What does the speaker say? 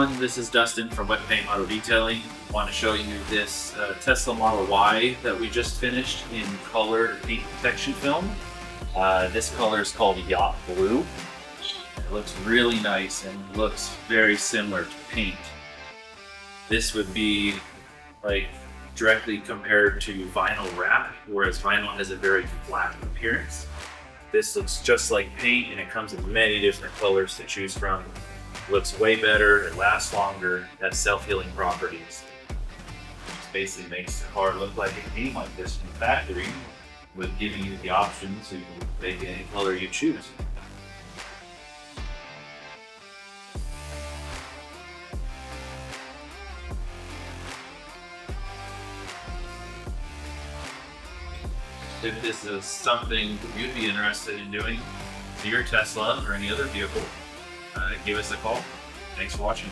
everyone, this is Dustin from Wet Paint Auto Detailing. I want to show you this Tesla Model Y that we just finished in colored paint protection film. This color is called Yacht Blue. It looks really nice and looks very similar to paint. This would be like directly compared to vinyl wrap, whereas vinyl has a very flat appearance. This looks just like paint and it comes in many different colors to choose from. Looks way better, it lasts longer, has self-healing properties. It basically makes the car look like it came like this from the factory, with giving you the option to make any color you choose. If this is something you'd be interested in doing to your Tesla or any other vehicle, give us a call. Thanks for watching.